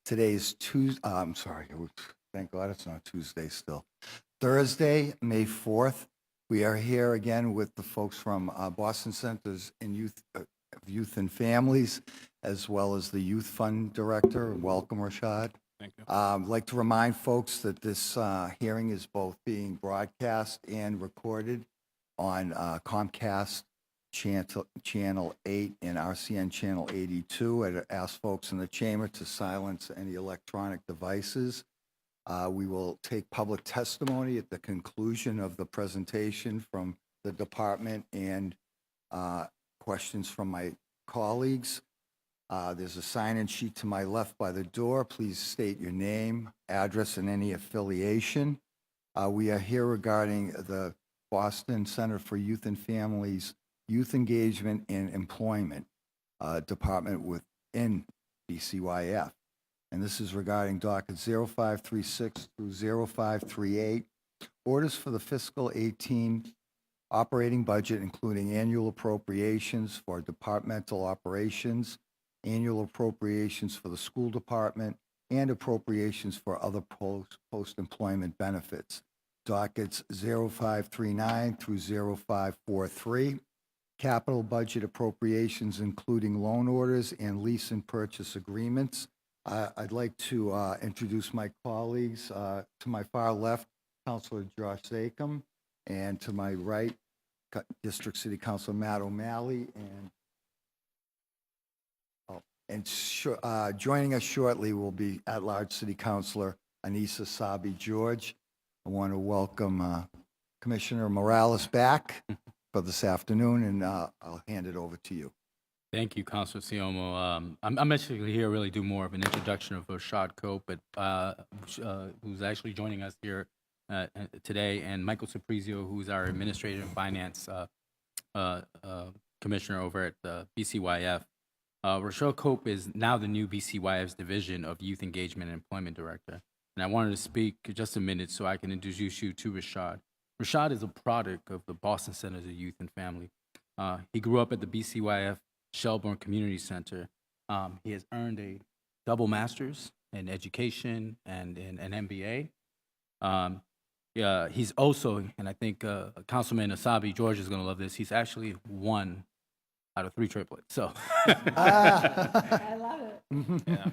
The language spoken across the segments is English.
Today is Tuesday, I'm sorry, thank God it's not Tuesday still. Thursday, May 4th. We are here again with the folks from Boston Centers in Youth and Families, as well as the Youth Fund Director. Welcome, Rashad. Thank you. I'd like to remind folks that this hearing is both being broadcast and recorded on Comcast Channel 8 and RCN Channel 82. I'd ask folks in the chamber to silence any electronic devices. We will take public testimony at the conclusion of the presentation from the department and questions from my colleagues. There's a sign-in sheet to my left by the door. Please state your name, address, and any affiliation. We are here regarding the Boston Center for Youth and Families Youth Engagement and Employment Department within BCYF. And this is regarding docket 0536 through 0538, orders for the fiscal 18 operating budget, including annual appropriations for departmental operations, annual appropriations for the school department, and appropriations for other post-employment benefits. Dockets 0539 through 0543. Capital budget appropriations, including loan orders and lease and purchase agreements. I'd like to introduce my colleagues. To my far left, Councilor Josh Zachem, and to my right, District City Councilor Matt O'Malley, and joining us shortly will be at-large City Councilor Anissa Sabi George. I want to welcome Commissioner Morales back for this afternoon, and I'll hand it over to you. Thank you, Councilor Siomo. I'm actually here really do more of an introduction of Rashad Cope, but who's actually joining us here today, and Michael Saprizio, who's our Administrative and Finance Commissioner over at the BCYF. Rashad Cope is now the new BCYF's Division of Youth Engagement and Employment Director. And I wanted to speak just a minute so I can introduce you to Rashad. Rashad is a product of the Boston Centers of Youth and Family. He grew up at the BCYF Shelburne Community Center. He has earned a double master's in education and in an MBA. He's also, and I think Councilman Asabi George is going to love this, he's actually 1 out of 3 triplets. So I love it. yeah.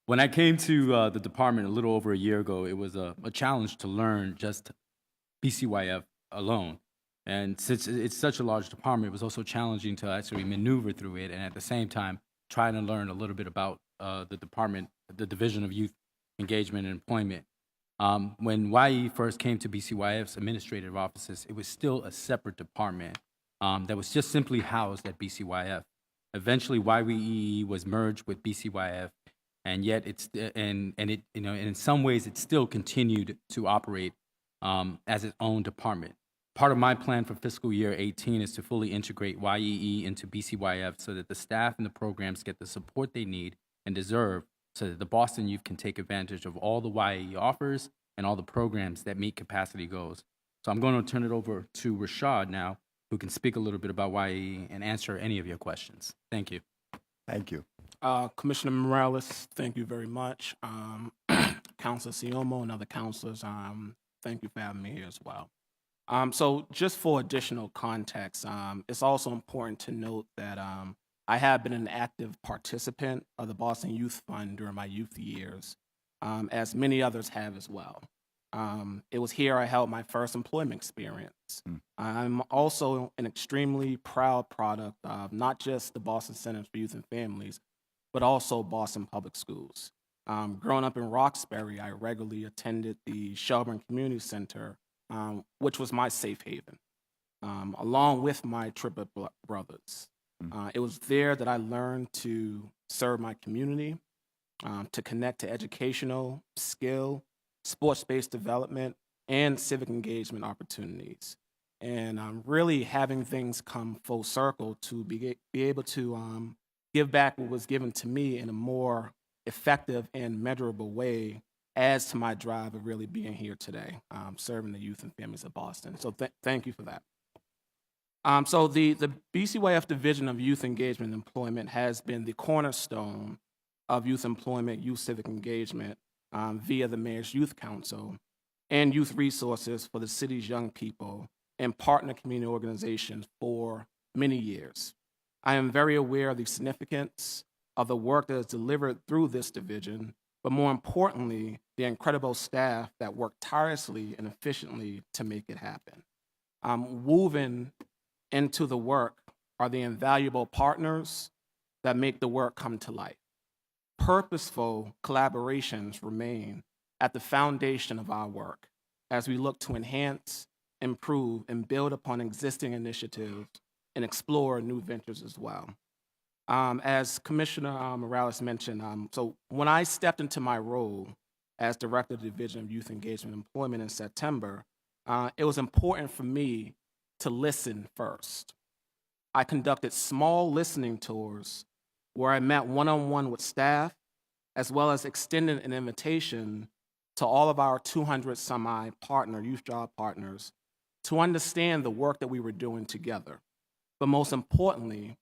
When I came to the department a little over a year ago, it was a challenge to learn just BCYF alone. And since it's such a large department, it was also challenging to actually maneuver through it and at the same time trying to learn a little bit about the department, the Division of Youth Engagement and Employment. When YE first came to BCYF's administrative offices, it was still a separate department that was just simply housed at BCYF. Eventually, YWEE was merged with BCYF, and yet in some ways it still continued to operate as its own department. Part of my plan for fiscal year 18 is to fully integrate YEE into BCYF so that the staff and the programs get the support they need and deserve so that the Boston youth can take advantage of all the YEE offers and all the programs that meet capacity goals. So I'm going to turn it over to Rashad now, who can speak a little bit about YEE and answer any of your questions. Thank you. Thank you. Commissioner Morales, thank you very much. Councilor Siomo and other councilors, thank you for having me here as well. So just for additional context, it's also important to note that I have been an active participant of the Boston Youth Fund during my youth years, as many others have as well. It was here I held my first employment experience. I'm also an extremely proud product of not just the Boston Centers for Youth and Families, but also Boston Public Schools. Growing up in Roxbury, I regularly attended the Shelburne Community Center, which was my safe haven, along with my triplet brothers. It was there that I learned to serve my community, to connect to educational, skill, sports-based development, and civic engagement opportunities. And really having things come full circle to be able to give back what was given to me in a more effective and measurable way adds to my drive of really being here today, serving the youth and families of Boston. So thank you for that. So the BCYF Division of Youth Engagement and Employment has been the cornerstone of youth employment, youth civic engagement via the Mayor's Youth Council and youth resources for the city's young people and partner community organizations for many years. I am very aware of the significance of the work that is delivered through this division, but more importantly, the incredible staff that work tirelessly and efficiently to make it happen. Woven into the work are the invaluable partners that make the work come to life. Purposeful collaborations remain at the foundation of our work as we look to enhance, improve, and build upon existing initiatives and explore new ventures as well. As Commissioner Morales mentioned, so when I stepped into my role as Director of the Division of Youth Engagement and Employment in September, it was important for me to listen first. I conducted small listening tours where I met one-on-one with staff, as well as extended an invitation to all of our 200 some odd youth job partners to understand the work that we were doing together. But most importantly,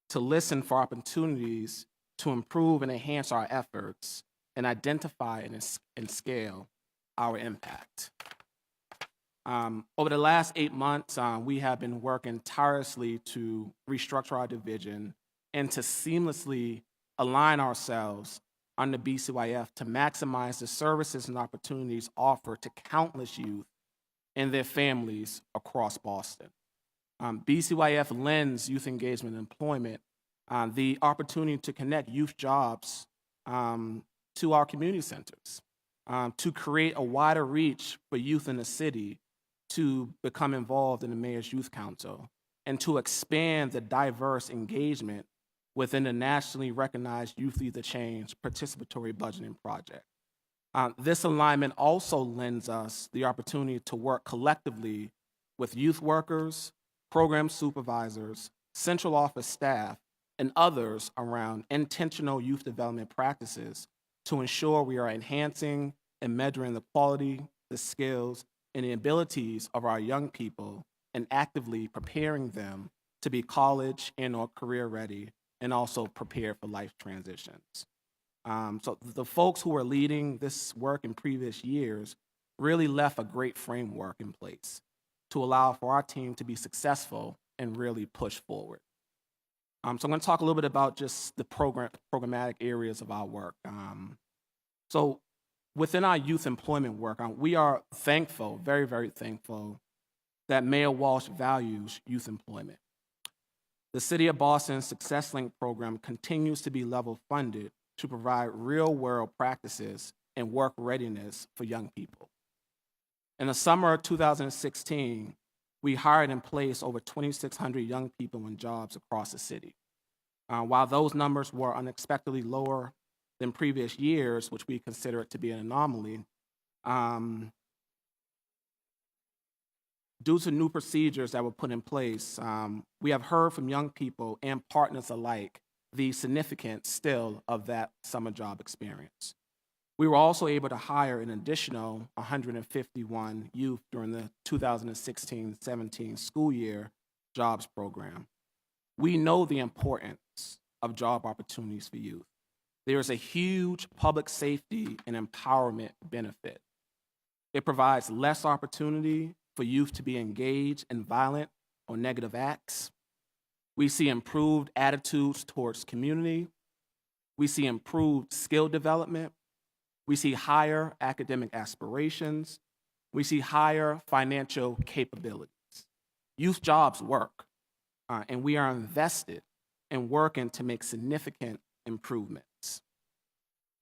to listen for opportunities to improve and enhance our efforts and identify and scale our impact. Over the last 8 months, we have been working tirelessly to restructure our division and to seamlessly align ourselves under BCYF to maximize the services and opportunities offered to countless youth and their families across Boston. BCYF lends youth engagement and employment the opportunity to connect youth jobs to our community centers, to create a wider reach for youth in the city to become involved in the Mayor's Youth Council, and to expand the diverse engagement within the nationally recognized Youth Lead the Change participatory budgeting project. This alignment also lends us the opportunity to work collectively with youth workers, program supervisors, central office staff, and others around intentional youth development practices to ensure we are enhancing and measuring the quality, the skills, and the abilities of our young people and actively preparing them to be college and or career ready and also prepare for life transitions. So the folks who are leading this work in previous years really left a great framework in place to allow for our team to be successful and really push forward. So I'm going to talk a little bit about just the programmatic areas of our work. So within our youth employment work, we are thankful, very, very thankful, that Mayor Walsh values youth employment. The City of Boston's Success Link program continues to be level funded to provide real-world practices and work readiness for young people. In the summer of 2016, we hired and placed over 2,600 young people in jobs across the city. While those numbers were unexpectedly lower than previous years, which we consider it to be an anomaly, due to new procedures that were put in place, we have heard from young people and partners alike the significance still of that summer job experience. We were also able to hire an additional 151 youth during the 2016-17 school year jobs program. We know the importance of job opportunities for youth. There is a huge public safety and empowerment benefit. It provides less opportunity for youth to be engaged in violent or negative acts. We see improved attitudes towards community. We see improved skill development. We see higher academic aspirations. We see higher financial capabilities. Youth jobs work, and we are invested in working to make significant improvements.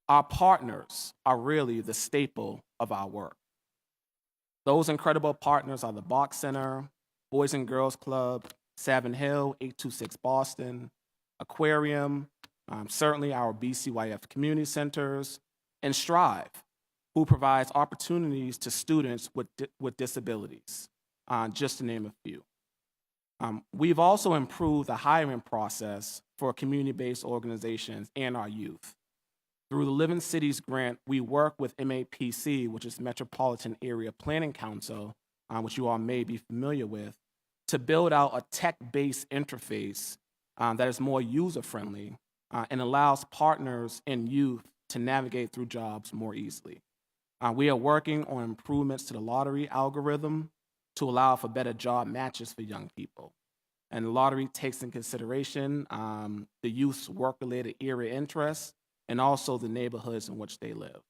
Our partners are really the staple of our work. Those incredible partners are the Bach Center, Boys and Girls Club, Savin Hill, 826 Boston, Aquarium, certainly our BCYF community centers, and Strive, who provides opportunities to students with disabilities, just to name a few. We've also improved the hiring process for community-based organizations and our youth. Through the Living Cities grant, we work with MAPC, which is Metropolitan Area Planning Council, which you all may be familiar with, to build out a tech-based interface that is more user-friendly and allows partners and youth to navigate through jobs more easily. We are working on improvements to the lottery algorithm to allow for better job matches for young people. And the lottery takes in consideration the youth's work-related area interests and also the neighborhoods in which they live.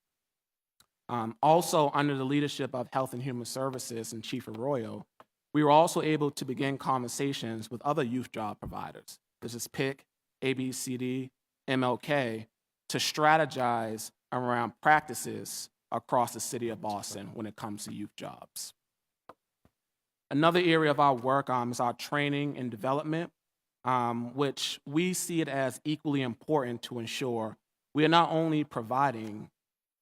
Also, under the leadership of Health and Human Services and Chief Arroyo, we were also able to begin conversations with other youth job providers, such as PIC, ABCD, MLK, to strategize around practices across the city of Boston when it comes to youth jobs. Another area of our work is our training and development, which we see it as equally important to ensure we are not only providing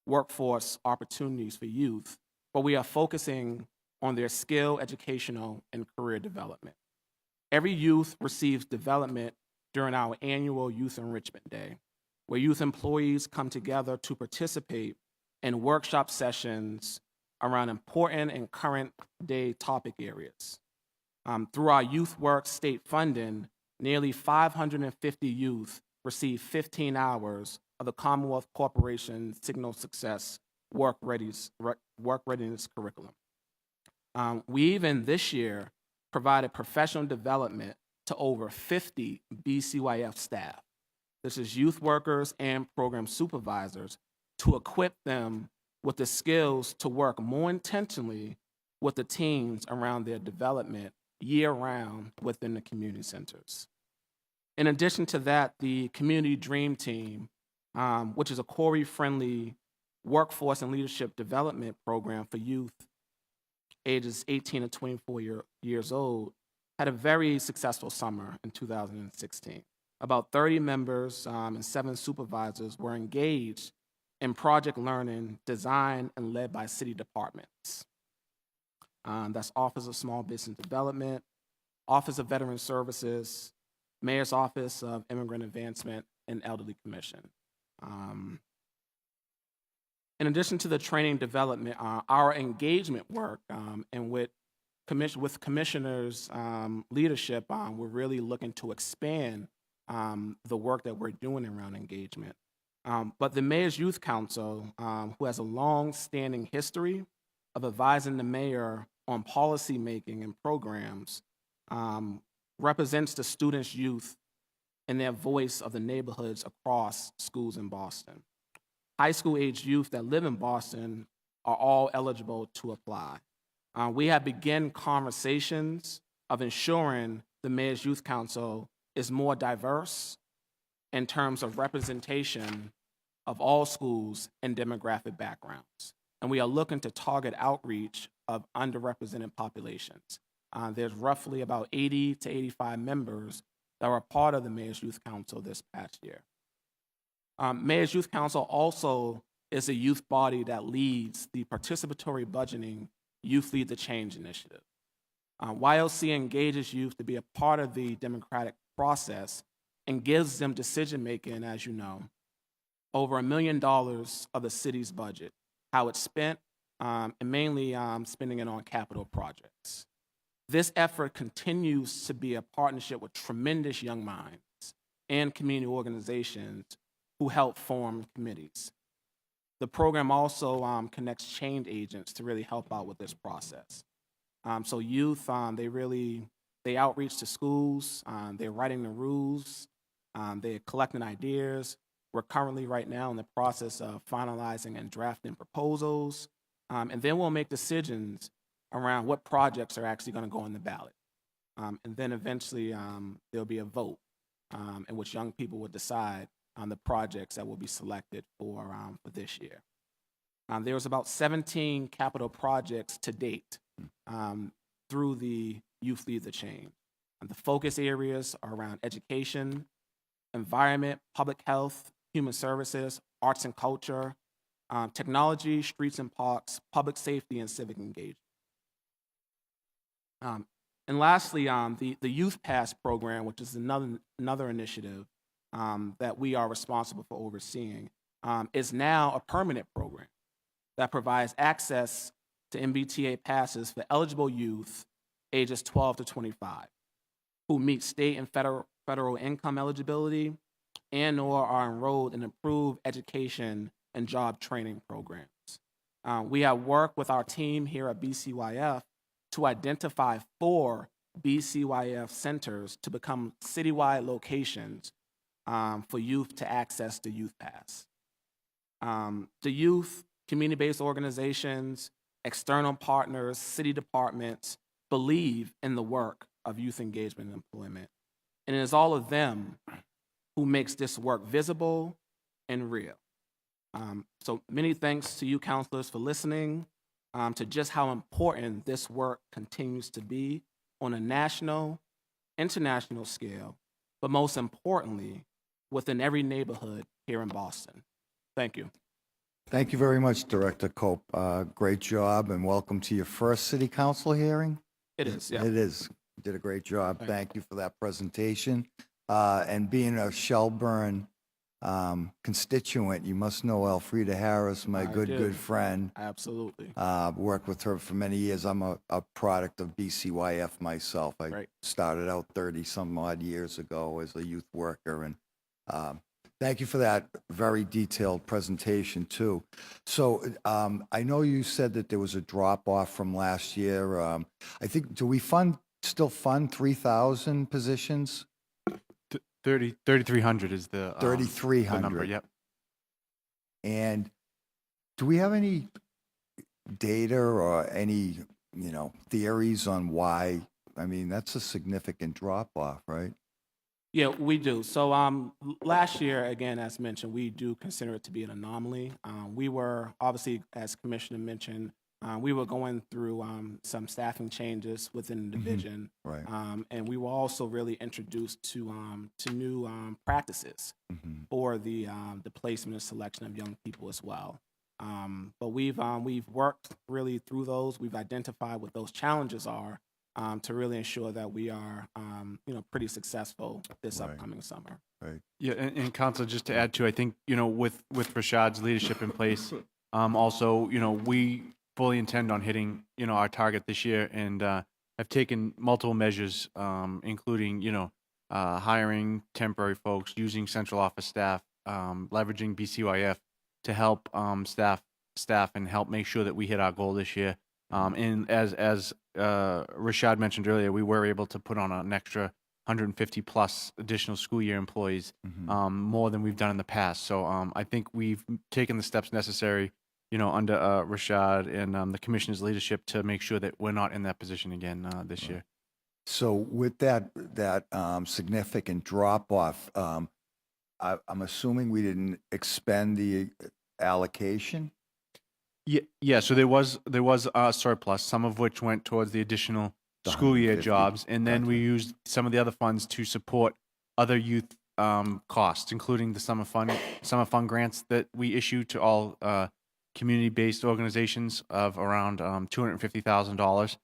workforce opportunities for youth, but we are focusing on their skill, educational, and career development. Every youth receives development during our annual Youth Enrichment Day, where youth employees come together to participate in workshop sessions around important and current day topic areas. Through our Youth Work state funding, nearly 550 youth receive 15 hours of the Commonwealth Corporation Signal Success work readiness curriculum. We even this year provided professional development to over 50 BCYF staff. This is youth workers and program supervisors to equip them with the skills to work more intentionally with the teams around their development year-round within the community centers. In addition to that, the Community Dream Team, which is a Corey-friendly workforce and leadership development program for youth ages 18 to 24 years old, had a very successful summer in 2016. About 30 members and 7 supervisors were engaged in project learning designed and led by city departments. That's Office of Small Business Development, Office of Veteran Services, Mayor's Office of Immigrant Advancement, and Elderly Commission. In addition to the training development, our engagement work and with commissioners' leadership, we're really looking to expand the work that we're doing around engagement. But the Mayor's Youth Council, who has a long-standing history of advising the mayor on policy making and programs, represents the students, youth, and their voice of the neighborhoods across schools in Boston. High school-age youth that live in Boston are all eligible to apply. We have begun conversations of ensuring the Mayor's Youth Council is more diverse in terms of representation of all schools and demographic backgrounds. And we are looking to target outreach of underrepresented populations. There's roughly about 80 to 85 members that were part of the Mayor's Youth Council this past year. Mayor's Youth Council also is a youth body that leads the participatory budgeting Youth Lead the Change initiative. YLC engages youth to be a part of the democratic process and gives them decision-making, as you know, over $1 million of the city's budget, how it's spent, and mainly spending it on capital projects. This effort continues to be a partnership with tremendous young minds and community organizations who help form committees. The program also connects change agents to really help out with this process. So youth, they outreach to schools, they're writing the rules, they're collecting ideas. We're currently right now in the process of finalizing and drafting proposals, and then we'll make decisions around what projects are actually gonna go on the ballot. And then eventually there'll be a vote in which young people will decide on the projects that will be selected for this year. There was about 17 capital projects to date through the Youth Lead the Change. The focus areas are around education, environment, public health, human services, arts and culture, technology, streets and parks, public safety, and civic engagement. And lastly, the Youth Pass program, which is another initiative that we are responsible for overseeing, is now a permanent program that provides access to MBTA passes for eligible youth ages 12 to 25 who meet state and federal income eligibility, and/or are enrolled in improved education and job training programs. We have worked with our team here at BCYF to identify 4 BCYF centers to become citywide locations for youth to access the Youth Pass. The youth, community-based organizations, external partners, city departments believe in the work of youth engagement and employment. And it is all of them who makes this work visible and real. So many thanks to you, counselors, for listening to just how important this work continues to be on a national, international scale, but most importantly, within every neighborhood here in Boston. Thank you. Thank you very much, Director Cope. Great job, and welcome to your first city council hearing. It is, yeah. It is. You did a great job. Thank you. Thank you for that presentation. And being a Shelburne constituent, you must know Elfrida Harris, my I good do. friend. Absolutely. Worked with her for many years. I'm a product of BCYF myself. I Right. started out 30 some odd years ago as a youth worker, and thank you for that very detailed presentation too. So I know you said that there was a drop off from last year. I think, do we still fund 3,000 positions? 3,300 is the number. 3,300. Yep. And do we have any data or any, theories on why? I mean, that's a significant drop off, right? Yeah, we do. So last year, again, as mentioned, we do consider it to be an anomaly. We were, obviously, as Commissioner mentioned, we were going through some staffing changes within the division. Right. And we were also really introduced to new practices for the placement and selection of young people as well. But we've worked really through those. We've identified what those challenges are to really ensure that we are, pretty successful this Right. upcoming summer. Right. Yeah, and Council, just to add to, I think, with Rashad's leadership in place, also, we fully intend on hitting, our target this year, and have taken multiple measures, including, hiring temporary folks, using central office staff, leveraging BCYF to help staff and help make sure that we hit our goal this year. And as Rashad mentioned earlier, we were able to put on an extra 150 plus additional school year employees, more than we've done in the past. So I think we've taken the steps necessary, under Rashad and the commissioner's leadership to make sure that we're not in that position again this year. So with that significant drop off, I'm assuming we didn't expend the allocation. Yeah. So there was a surplus, some of which went towards the additional The school year 150. jobs, and then we Gotcha. used some of the other funds to support other youth costs, including the summer fund grants that we issue to all community-based organizations of around $250,000.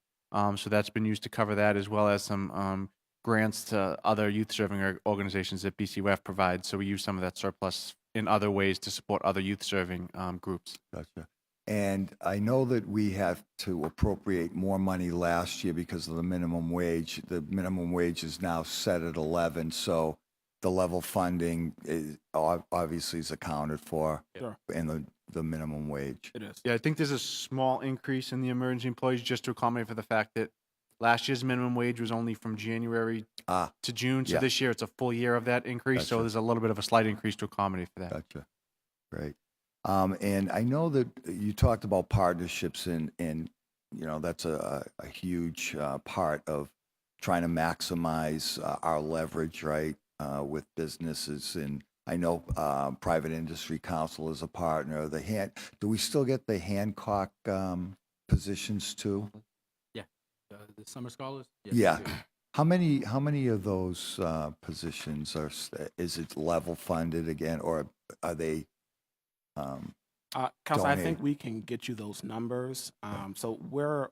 So that's been used to cover that, as well as some grants to other youth-serving organizations that BCWF provides. So we use some of that surplus in other ways to support other youth-serving groups. Gotcha. And I know that we have to appropriate more money last year because of the minimum wage. The minimum wage is now set at 11, so the level funding is obviously is accounted for Sure. in the minimum wage. It is. Yeah, I think there's a small increase in the emergency employees just to accommodate for the fact that last year's minimum wage was only from January to June. So yeah. this year it's a full year of that increase. So Gotcha. there's a little bit of a slight increase to accommodate for that. Gotcha. Great. And I know that you talked about partnerships, and that's a huge part of trying to maximize our leverage, right, with businesses. And I know Private Industry Council is a partner. Do we still get the Hancock positions too? Yeah. The summer scholars? Yes, Yeah. we do. How many of those positions is it level funded again, or are they? Council, I Donate. think we can get you those numbers. So we're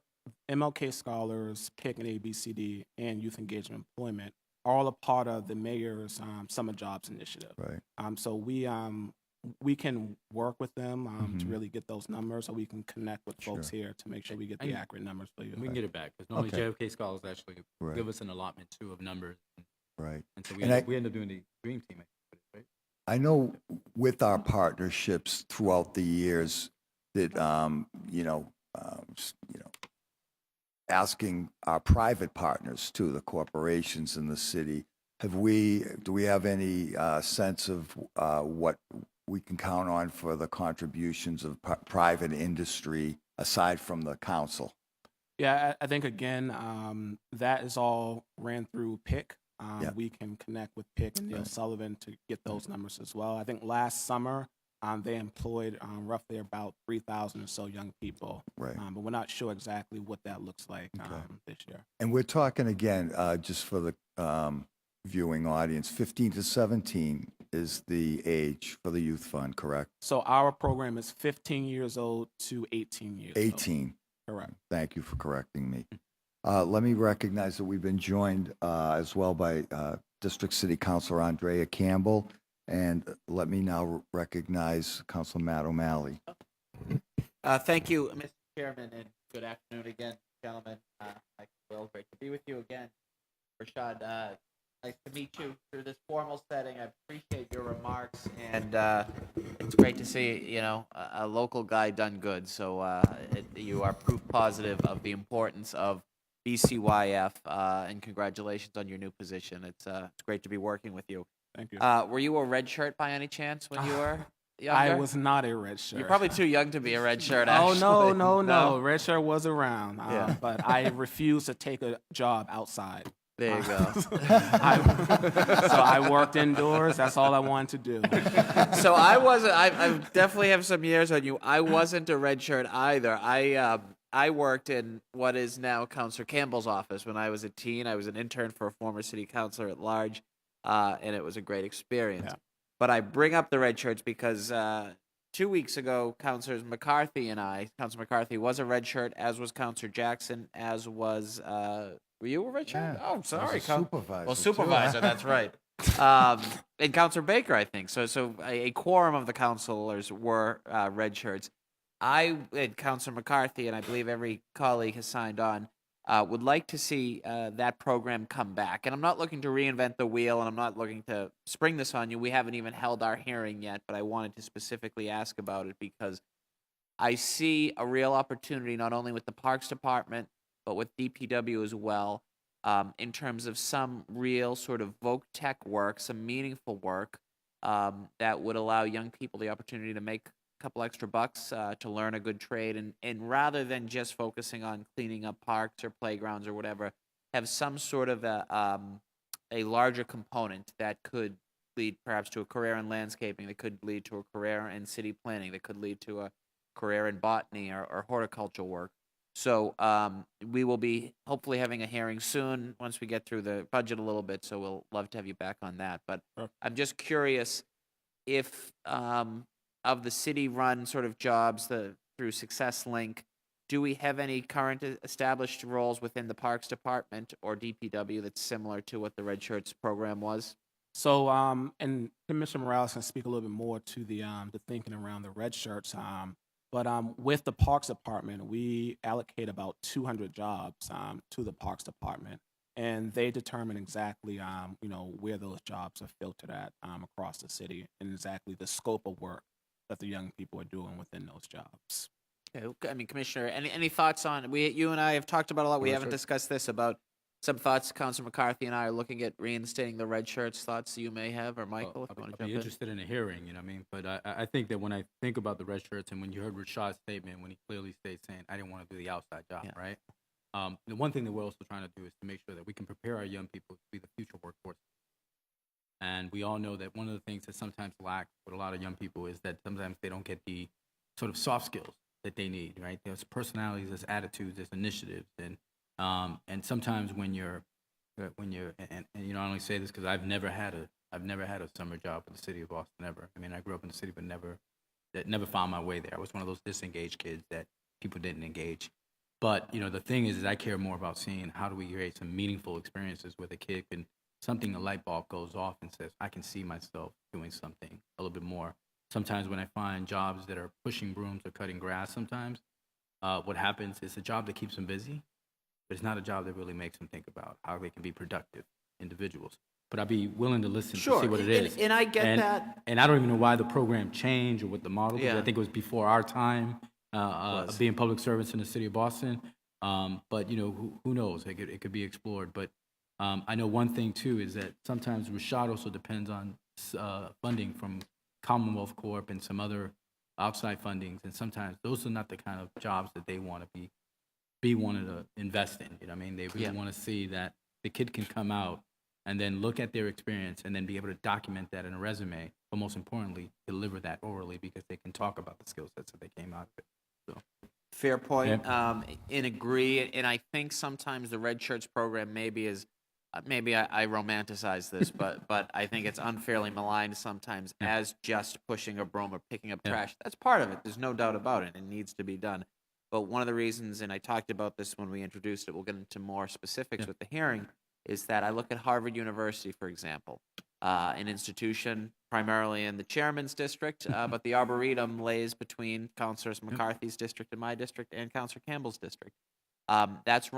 MLK Scholars, PIC and ABCD, and Youth Engagement Employment are all a part of the mayor's Summer Jobs Initiative. Right. So we can work with them to really get those numbers, so we can connect with folks here to make sure we get the And accurate numbers for you. We can get it back because normally Okay. JFK scholars actually Right. give us an allotment too of numbers, Right. and so And we end up doing the dream team. Right? I know with our partnerships throughout the years that, asking our private partners too, the corporations in the city, do we have any sense of what we can count on for the contributions of private industry aside from the council? Yeah, I think again, that is all ran through PIC. Yeah. We can connect with PIC and Neil Sullivan to get those numbers as well. I think last summer they employed roughly about 3,000 or so young people. Right. But we're not sure exactly what that looks like this year. And we're talking again, just for the viewing audience, 15 to 17 is the age for the youth fund, correct? So our program is 15 years old to 18 years old. 18. Correct. Thank you for correcting me. Let me recognize that we've been joined as well by District City Councilor Andrea Campbell, and let me now recognize Councilor Matt O'Malley. Thank you, Mr. Chairman, and good afternoon again, gentlemen. Mike Will, great to be with you again. Rashad, nice to meet you through this formal setting. I appreciate your remarks, and it's great to see, a local guy done good. So you are proof positive of the importance of BCYF, and congratulations on your new position. It's great to be working with you. Thank you. Were you a red shirt by any chance when you were I younger? was not a red shirt. You're probably too young to be a red shirt, Oh, actually. no. Red shirt was around, Yeah. but I refused to take a job outside. There you go. So I worked indoors. That's all I wanted to do. So I wasn't. I definitely have some years on you. I wasn't a red shirt either. I worked in what is now Councilor Campbell's office. When I was a teen, I was an intern for a former city councilor at large, and it was a great experience. Yeah. But I bring up the red shirts because 2 weeks ago, Councilors McCarthy and Councilor McCarthy was a red shirt, as was Councilor Jackson, as was. Were you a red shirt? Yeah. Oh, sorry, Supervisor. Well, too. supervisor, that's right. And Councilor Baker, I think. So a quorum of the councilors were red shirts. I and Councilor McCarthy, and I believe every colleague has signed on, would like to see that program come back. And I'm not looking to reinvent the wheel, and I'm not looking to spring this on you. We haven't even held our hearing yet, but I wanted to specifically ask about it because I see a real opportunity not only with the Parks Department, but with DPW as well, in terms of some real sort of voc tech work, some meaningful work that would allow young people the opportunity to make a couple extra bucks, to learn a good trade, and rather than just focusing on cleaning up parks or playgrounds or whatever, have some sort of a larger component that could lead perhaps to a career in landscaping, that could lead to a career in city planning, that could lead to a career in botany or horticultural work. So we will be hopefully having a hearing soon once we get through the budget a little bit. So we'll love to have you back on that. But Sure. I'm just curious if of the city-run sort of jobs through Success Link, do we have any current established roles within the Parks Department or DPW that's similar to what the Red Shirts program was? So, and Commissioner Morales can speak a little bit more to the thinking around the red shirts. But with the Parks Department, we allocate about 200 jobs to the Parks Department, and they determine exactly, where those jobs are filtered at across the city, and exactly the scope of work that the young people are doing within those jobs. Okay, I mean, Commissioner, any thoughts on you and I have talked about a lot. We haven't discussed this about some thoughts. Councilor McCarthy and I are looking at reinstating the red shirts. Thoughts you may have, or Michael, if you want to I'd jump be in. interested in a hearing, you know what I mean? But I think that when I think about the red shirts and when you heard Rashad's statement, when he clearly states saying, I didn't want to do the outside job, Yeah. right? The one thing that we're also trying to do is to make sure that we can prepare our young people to be the future workforce. And we all know that one of the things that sometimes lack with a lot of young people is that sometimes they don't get the sort of soft skills that they need, right? There's personalities, there's attitudes, there's initiatives, and sometimes when you're and I only say this because I've never had a summer job in the city of Boston ever. I mean, I grew up in the city, but never found my way there. I was one of those disengaged kids that people didn't engage. But the thing is I care more about seeing how do we create some meaningful experiences where the kid can a light bulb goes off and says, I can see myself doing something a little bit more. Sometimes when I find jobs that are pushing brooms or cutting grass, sometimes what happens is a job that keeps them busy, but it's not a job that really makes them think about how they can be productive individuals. but I'd be willing to listen to Sure, see what it is. and I get that. And I don't even know why the program changed or what the model, because Yeah. I think it was before our time Was. of being public service in the city of Boston. But, you know, who knows? It could be explored. But I know one thing, too, is that sometimes Rashad also depends on funding from Commonwealth Corp and some other outside fundings. And sometimes those are not the kind of jobs that they want to be wanting to invest in. You know what I mean? They really Yeah. want to see that the kid can come out and then look at their experience and then be able to document that in a resume, but most importantly, deliver that orally because they can talk about the skill sets that they came out of it. So, Fair point. And agree. And I think sometimes the Red Shirts program maybe is, maybe I romanticize this, but I think it's unfairly maligned sometimes as just pushing a broom or picking up trash. That's part of it. There's no doubt about it. It needs to be done. But one of the reasons, and I talked about this when we introduced it, we'll get into more specifics with the hearing, is that I look at Harvard University, for example, an institution primarily in the chairman's district, but the Arboretum lays between Councilor McCarthy's district and my district and Councilor Campbell's district. That's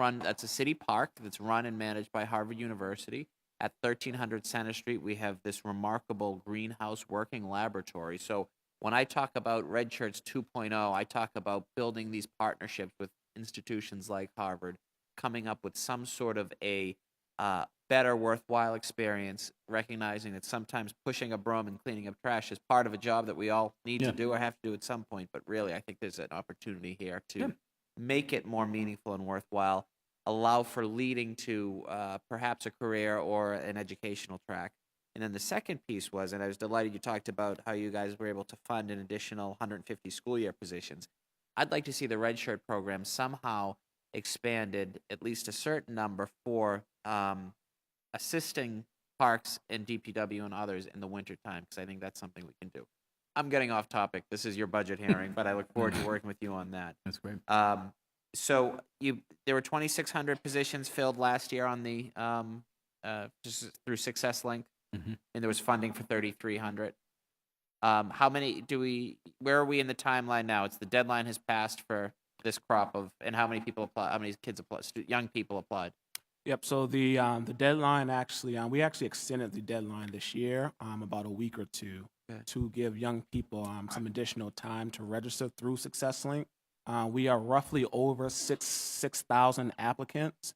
a city park that's run and managed by Harvard University. At 1300 Center Street, we have this remarkable greenhouse working laboratory. So when I talk about Red Shirts 2.0, I talk about building these partnerships with institutions like Harvard, coming up with some sort of a better, worthwhile experience, recognizing that sometimes pushing a broom and cleaning up trash is part of a job that we all need to do or have to do at some point. But really, I think there's an opportunity here to make it more meaningful and worthwhile, allow for leading to perhaps a career or an educational track. And then the second piece was, and I was delighted you talked about how you guys were able to fund an additional 150 school year positions. I'd like to see the Red Shirt program somehow expanded, at least a certain number, for assisting parks and DPW and others in the wintertime, because I think that's something we can do. I'm getting off topic. This is your budget hearing, but I look forward to working with you on that. that's great. So there were 2,600 positions filled last year on the just through Success Link, and there was funding for 3,300. How many where are we in the timeline now? It's the deadline has passed for this crop of, and how many people apply? How many kids applied? Young people applied. Yep. So the deadline actually, we actually extended the deadline this year, about a week or two, to give young people some additional time to register through SuccessLink. We are roughly over 6,000 applicants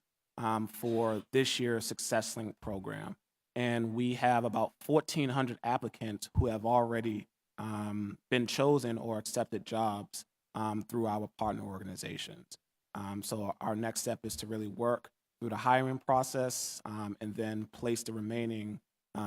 for this year's SuccessLink program, and we have about 1,400 applicants who have already been chosen or accepted jobs through our partner organizations. So our next step is to really work through the hiring process and then place the remaining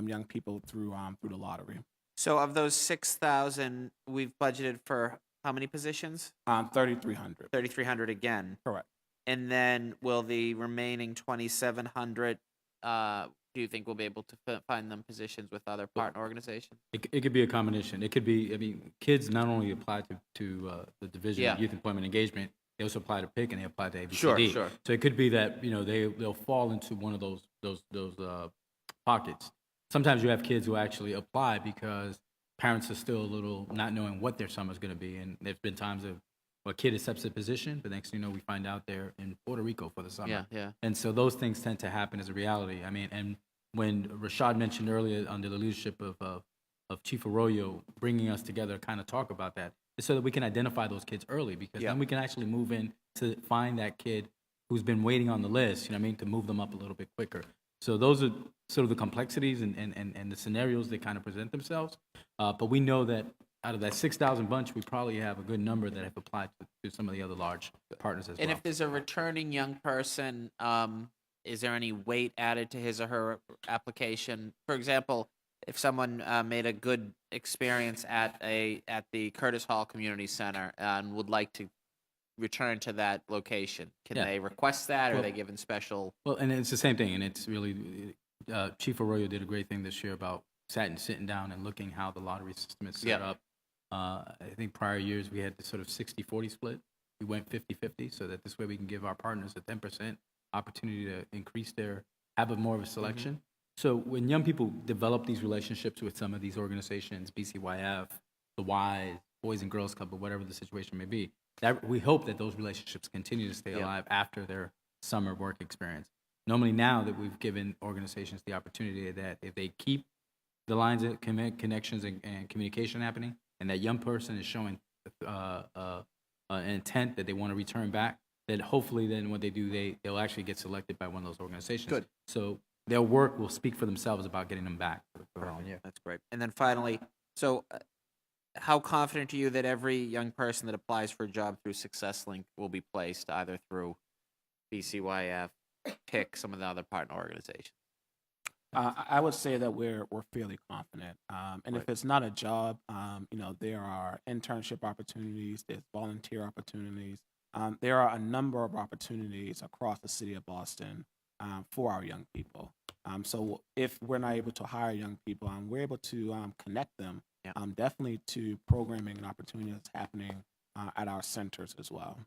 young people through the lottery. So of those 6,000, we've budgeted for how many positions? 3,300. 3,300 again. Correct. And then will the remaining 2,700, do you think we'll be able to find them positions with other partner organizations? It could be a combination. It could be, I mean, kids not only apply to the Division of Youth Employment Engagement, they also apply to PIC and they apply to ABCD. Sure. So it could be that, you know, they'll fall into one of those pockets. Sometimes you have kids who actually apply because parents are still a little not knowing what their summer's going to be. And there's been times of a kid accepts a position, but next thing you know, we find out they're in Puerto Rico for the summer. Yeah. And so those things tend to happen as a reality. I mean, and when Rashad mentioned earlier under the leadership of Chief Arroyo bringing us together to kind of talk about that, it's so that we can identify those kids early, because then we can actually move in to find that kid who's been waiting on the list, you know what I mean, to move them up a little bit quicker. So those are sort of the complexities and the scenarios that kind of present themselves. But we know that out of that 6,000 bunch, we probably have a good number that have applied to some of the other large partners as well. And if there's a returning young person, is there any weight added to his or her application? For example, if someone made a good experience at the Curtis Hall Community Center and would like to return to that location, can they request that, or are they given special? Well, and it's the same thing, and it's really Chief Arroyo did a great thing this year about sitting down and looking how the lottery system is set up. I think prior years we had this sort of 60-40 split. We went 50-50 so that this way we can give our partners a 10% opportunity to increase have more of a selection. So when young people develop these relationships with some of these organizations, BCYF, the WISE, Boys and Girls Club, or whatever the situation may be, that we hope that those relationships continue to stay alive after their summer work experience. Normally now that we've given organizations the opportunity that if they keep the lines of connections and communication happening, and that young person is showing an intent that they want to return back, then hopefully then what they do, they'll actually get selected by one of those organizations. Good. So their work will speak for themselves about getting them back for the following year. That's great. And then finally, so how confident are you that every young person that applies for a job through SuccessLink will be placed either through BCYF, PIC, some of the other partner organizations? I would say that we're fairly confident. And if it's not a job, there are internship opportunities, there's volunteer opportunities. There are a number of opportunities across the city of Boston for our young people. So if we're not able to hire young people, we're able to connect them definitely to programming and opportunities that's happening at our centers as well.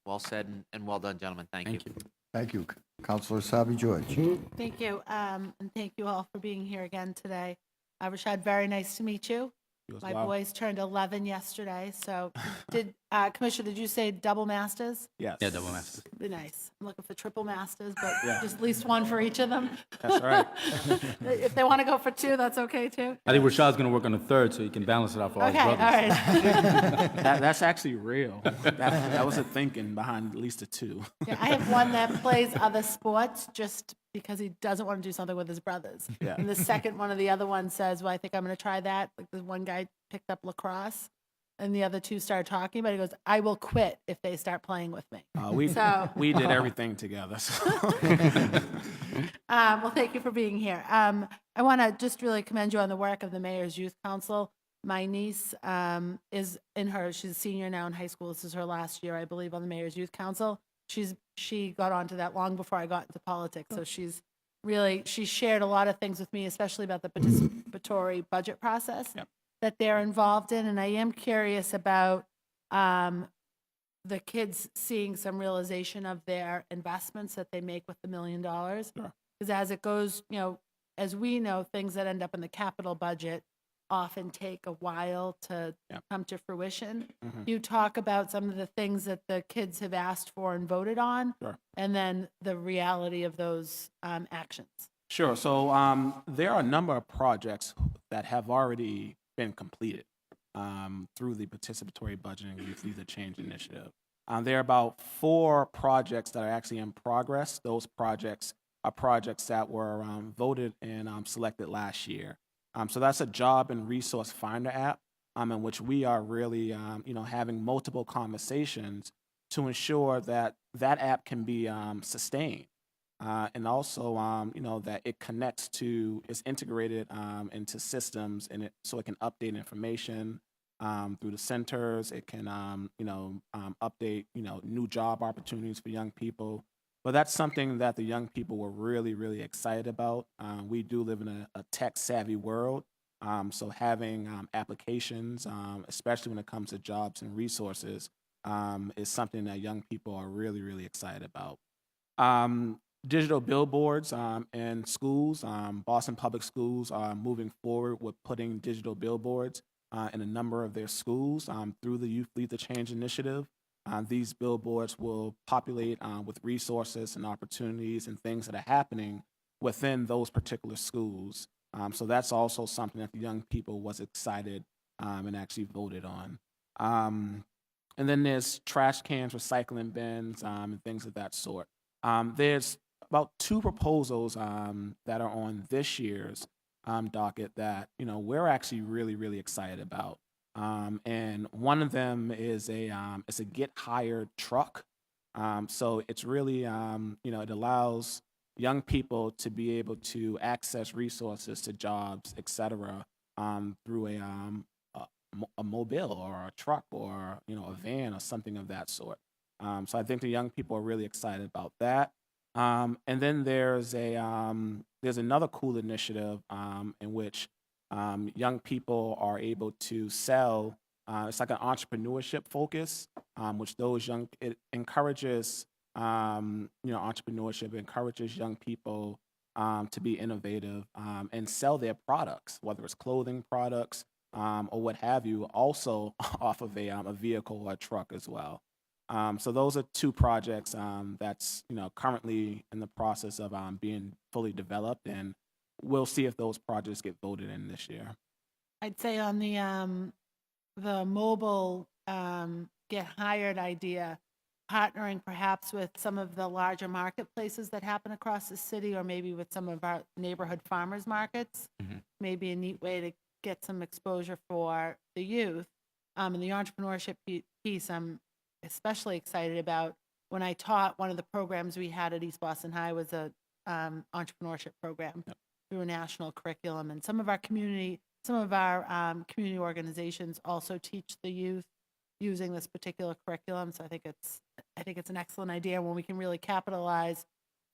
Well said and well done, gentlemen. Thank you. Thank you. Councilor Sabi George. Thank you. And thank you all for being here again today. Rashad, very nice to meet you. You as My well. boys turned 11 yesterday. So Commissioner, did you say double masters? Yes. Yeah, double masters. Be nice. I'm looking for triple masters, but Yeah. just at least one for each of them. That's right. If they want to go for two, that's okay too. I think Rashad's going to work on the third so he can balance it out for all Okay, his all brothers. right. That's actually real. That was the thinking behind at least the two. Yeah, I have one that plays other sports just because he doesn't want to do something with his brothers. Yeah. And the second one of the other one says, well, I think I'm going to try that. Like the one guy picked up lacrosse and the other two started talking, but he goes, I will quit if they start playing with me. We we did everything together. So. Well, thank you for being here. I want to just really commend you on the work of the Mayor's Youth Council. My niece is she's a senior now in high school. This is her last year, I believe, on the Mayor's Youth Council. She got onto that long before I got into politics. So she shared a lot of things with me, especially about the participatory budget process that they're involved in. And I am curious about the kids seeing some realization of their investments that they make with the $1 million. Because as it goes, as we know, things that end up in the capital budget often take a while to come to fruition. You talk about some of the things that the kids have asked for and voted on, and then the reality of those actions. Sure. So there are a number of projects that have already been completed through the Participatory Budgeting and Youth Leader Change Initiative. There are about 4 projects that are actually in progress. Those projects are projects that were voted and selected last year. So that's a job and resource finder app in which we are really, having multiple conversations to ensure that that app can be sustained. And also, that it connects is integrated into systems so it can update information through the centers. It can, update, new job opportunities for young people. But that's something that the young people were really, really excited about. We do live in a tech-savvy world, so having applications, especially when it comes to jobs and resources, is something that young people are really, really excited about. Digital billboards in schools. Boston Public Schools are moving forward with putting digital billboards in a number of their schools through the Youth Lead the Change initiative. These billboards will populate with resources and opportunities and things that are happening within those particular schools. So that's also something that the young people was excited and actually voted on. And then there's trash cans, recycling bins, and things of that sort. There's about 2 proposals that are on this year's docket that we're actually really, really excited about. And one of them is it's a get hired truck. So it's really it allows young people to be able to access resources to jobs, et cetera, through a mobile or a truck or a van or something of that sort. So I think the young people are really excited about that. And then there's another cool initiative in which young people are able to sell. It's like an entrepreneurship focus, which it encourages entrepreneurship, encourages young people to be innovative and sell their products, whether it's clothing products or what have you, also off of a vehicle or a truck as well. So those are two projects that's currently in the process of being fully developed, and we'll see if those projects get voted in this year. I'd say on the mobile get hired idea, partnering perhaps with some of the larger marketplaces that happen across the city, or maybe with some of our neighborhood farmers markets, may be a neat way to get some exposure for the youth. And the entrepreneurship piece, I'm especially excited about. When I taught, one of the programs we had at East Boston High was a entrepreneurship program through a national curriculum, and some of our community organizations also teach the youth using this particular curriculum. So I think it's an excellent idea when we can really capitalize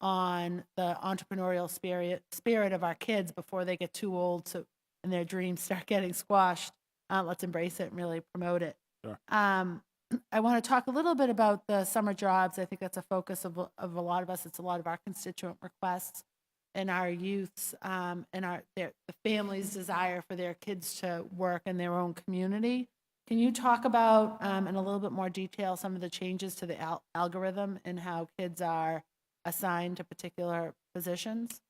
on the entrepreneurial spirit of our kids before they get too old and their dreams start getting squashed. Let's embrace it and really promote it. Sure. I want to talk a little bit about the summer jobs. I think that's a focus of a lot of us. It's a lot of our constituent requests and our youths and the families' desire for their kids to work in their own community. Can you talk about, in a little bit more detail, some of the changes to the algorithm and how kids are assigned to particular positions?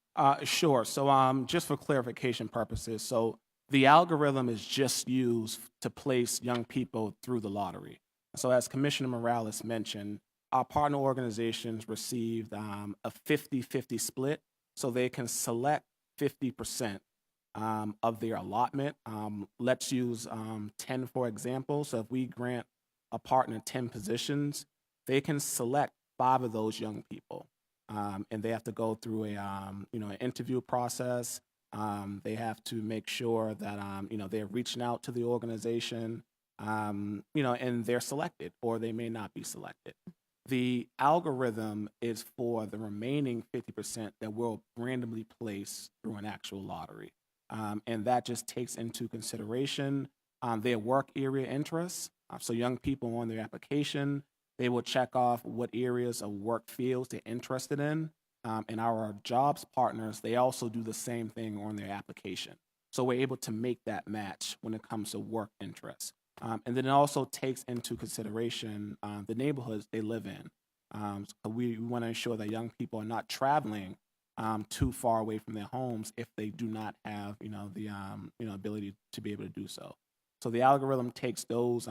Sure. So just for clarification purposes, so the algorithm is just used to place young people through the lottery. So as Commissioner Morales mentioned, our partner organizations received a 50-50 split, so they can select 50% of their allotment. Let's use 10 for example. So if we grant a partner 10 positions, they can select 5 of those young people, and they have to go through an interview process. They have to make sure that they're reaching out to the organization, and they're selected, or they may not be selected. The algorithm is for the remaining 50% that will randomly place through an actual lottery. And that just takes into consideration their work area interests. So young people on their application, they will check off what areas of work fields they're interested in. And our jobs partners, they also do the same thing on their application. So we're able to make that match when it comes to work interests. And then it also takes into consideration the neighborhoods they live in. So we want to ensure that young people are not traveling too far away from their homes if they do not have, the ability to be able to do so. So the algorithm takes those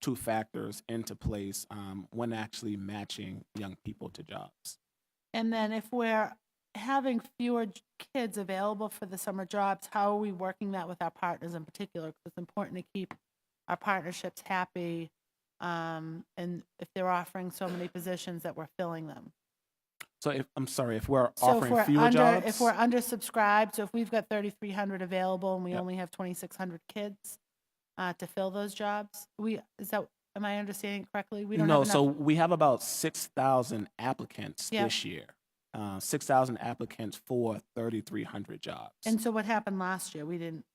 2 factors into place when actually matching young people to jobs. And then if we're having fewer kids available for the summer jobs, how are we working that with our partners in particular? Because it's important to keep our partnerships happy, and if they're offering so many positions that we're filling them. So if we're So offering fewer jobs, if we're undersubscribed, so if we've got 3,300 available and we Yep. only have 2,600 kids to fill those jobs, am I understanding correctly? We don't no, have enough. so we have about 6,000 applicants Yep. this year. 6,000 applicants for 3,300 jobs. And so what happened last year? We didn't.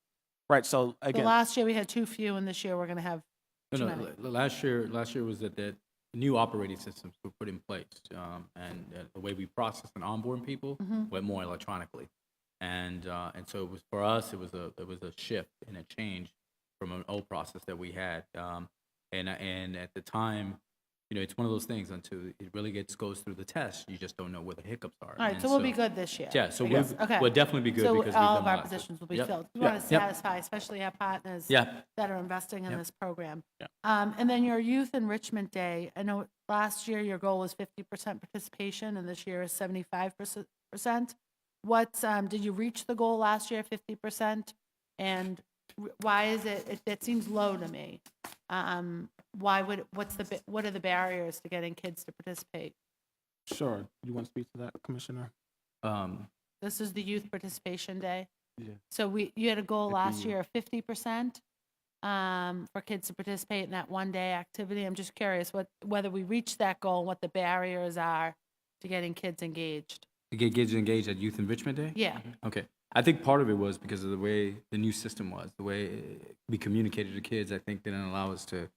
Right. So So again, last year we had too few, and this year we're going to have too No, many. last year was that new operating systems were put in place, and the way we process and onboard people went more electronically, and so it was for us. It was a shift and a change from an old process that we had, and at the time, it's one of those things until it really goes through the test, you just don't know where the hiccups are. All right, And so we'll be good this year. Yeah, so I guess. Okay. we'll definitely be good So because all we've of done our a lot. positions will be Yep. filled. We Yeah, want to yep. satisfy, especially our partners Yeah. that are investing in Yep. this program. Yeah. And then your Youth Enrichment Day, I know last year your goal was 50% participation, and this year is 75%. Did you reach the goal last year, 50%? And why is it seems low to me. What are the barriers to getting kids to participate? sure. You want to speak to that, Commissioner? This is the Youth Participation Day. Yeah. So you had a goal last the- year of 50% for kids to participate in that one-day activity. I'm just curious whether we reached that goal, and what the barriers are to getting kids engaged. To get kids engaged at Youth Enrichment Day? Yeah. Okay. I think part of it was because of the way the new system was, the way we communicated to kids. I think didn't allow us to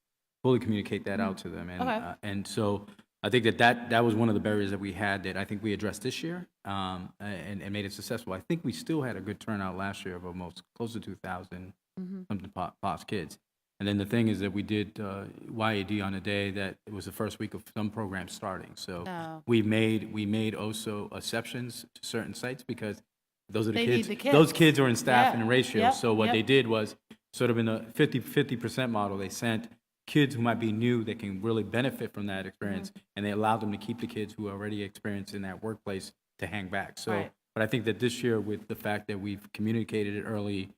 fully communicate that out to them, and Okay. and so I think that was one of the barriers that we had that I think we addressed this year, and made it successful. I think we still had a good turnout last year of almost close to 2,000 something plus kids, And then the thing is that we did YAD on a day that it was the first week of some programs starting. So Oh. we made also exceptions to certain sites because those are the They kids. need the kids. Those kids are in staff Yeah. and ratio. Yep. So what Yep. they did was sort of in a 50% model, they sent kids who might be new that can really benefit from that experience, Mm-hmm. and they allowed them to keep the kids who are already experienced in that workplace to hang back. So, Right. but I think that this year, with the fact that we've communicated it early,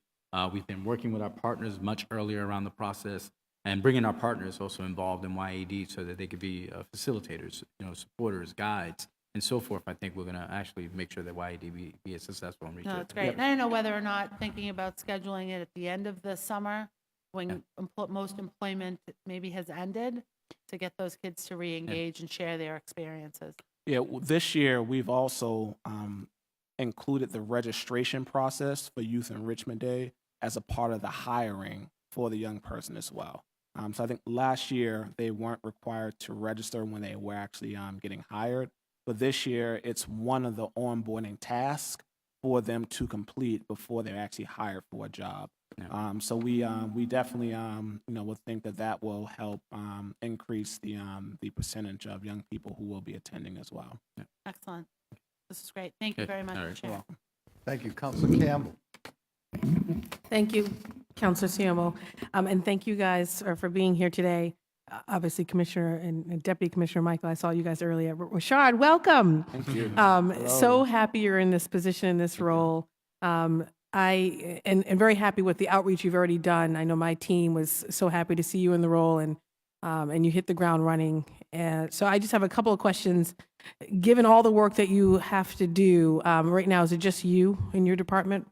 we've been working with our partners much earlier around the process, and bringing our partners also involved in YAD so that they could be facilitators, supporters, guides, and so forth. I think we're going to actually make sure that YAD be a successful and reach No, it. that's great. And I don't know whether or not thinking about scheduling it at the end of the summer, when most employment maybe has ended, to get those kids to re-engage and share their experiences. Yeah, this year we've also included the registration process for Youth Enrichment Day as a part of the hiring for the young person as well. So I think last year they weren't required to register when they were actually getting hired, but this year it's one of the onboarding tasks for them to complete before they're actually hired for a job. So we definitely would think that will help increase the percentage of young people who will be attending as well. Excellent. This is great. Thank you Okay. very much, All right. Chair. Thank you. Councilor Campbell. Thank you, Councilor Siamo. And thank you guys for being here today. Obviously, Commissioner and Deputy Commissioner Michael, I saw you guys earlier. Rashad, welcome. Thank you. So happy you're in this position, in this role. And very happy with the outreach you've already done. I know my team was so happy to see you in the role, and you hit the ground running. And so I just have a couple of questions. Given all the work that you have to do right now, is it just you in your department?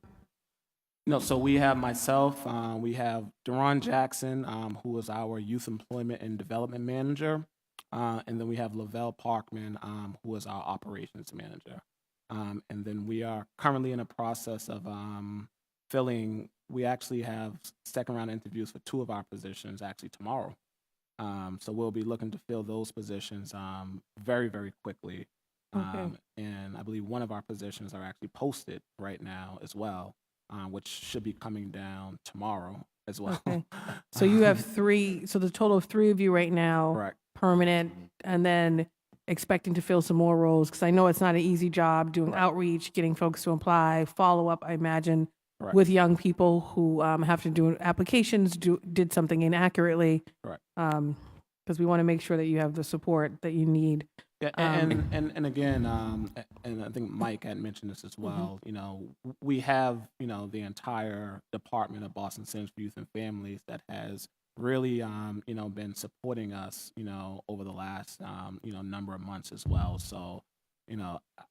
No, so we have myself, we have Deron Jackson, who is our Youth Employment and Development Manager, and then we have Lavelle Parkman, who is our Operations Manager. And then we are currently in a process of filling, we actually have second round interviews for 2 of our positions actually tomorrow. So we'll be looking to fill those positions very, very quickly. Okay. And I believe one of our positions are actually posted right now as well, which should be coming down tomorrow as well. Okay. So you have 3, so the total of 3 of you right now. Correct. Permanent, and then expecting to fill some more roles, because I know it's not an easy job doing outreach, getting folks to apply, follow up, I imagine, Correct. with young people who have to do applications, did something inaccurately. Correct. Because we want to make sure that you have the support that you need. Yeah, and again, and I think Mike had mentioned this as well. You know, we have the entire Department of Boston Centers for Youth and Families that has really been supporting us over the last number of months as well. So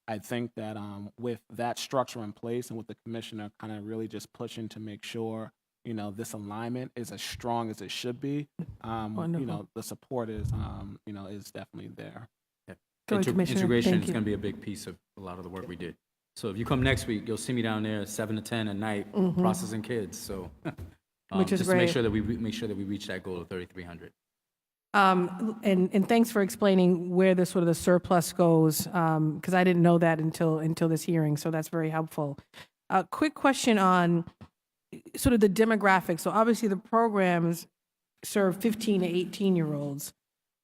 I think that with that structure in place and with the commissioner kind of really just pushing to make sure this alignment is as strong as it should be, Wonderful. the support is is definitely there. Go ahead, Commissioner. Integration Thank is you. going to be a big piece of a lot of the work we did. So if you come next week, you'll see me down there 7 to 10 at night processing kids. So Which is just to make great. sure that we reach that goal of 3,300. And thanks for explaining where the sort of the surplus goes, because I didn't know that until this hearing, so that's very helpful. A quick question on sort of the demographics. So obviously the programs serve 15 to 18-year-olds.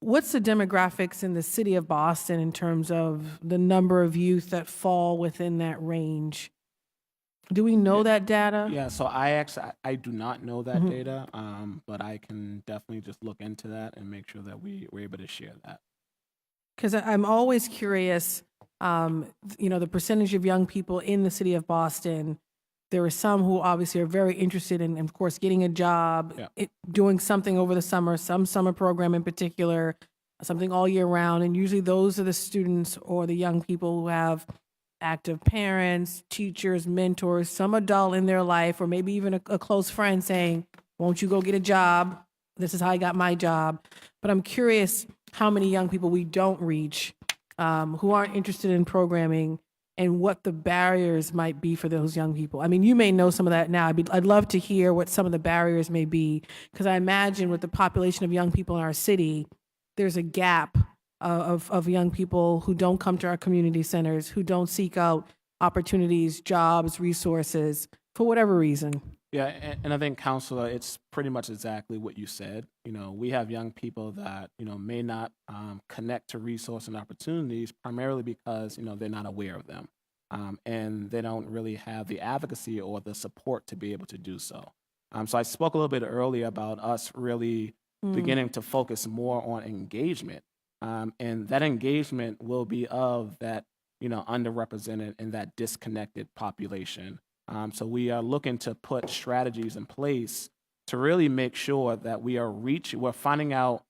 What's the demographics in the city of Boston in terms of the number of youth that fall within that range? Do we know that data? Yeah, so I do not know that data, but I can definitely just look into that and make sure that we're able to share that. Because I'm always curious, the percentage of young people in the city of Boston. There are some who obviously are very interested in, of course, getting a job, Yeah. doing something over the summer, some summer program in particular, something all year round. And usually those are the students or the young people who have active parents, teachers, mentors, some adult in their life, or maybe even a close friend saying, won't you go get a job? This is how I got my job. But I'm curious how many young people we don't reach who aren't interested in programming, and what the barriers might be for those young people. I mean, you may know some of that now. I'd love to hear what some of the barriers may be, because I imagine with the population of young people in our city, there's a gap of young people who don't come to our community centers, who don't seek out opportunities, jobs, resources, for whatever reason. Yeah, and I think, Counselor, it's pretty much exactly what you said. You know, we have young people that, you know, may not connect to resources and opportunities primarily because, you know, they're not aware of them. And they don't really have the advocacy or the support to be able to do so. So I spoke a little bit earlier about us really beginning to focus more on engagement. And that engagement will be of that, you know, underrepresented and that disconnected population. So we are looking to put strategies in place to really make sure that we're finding out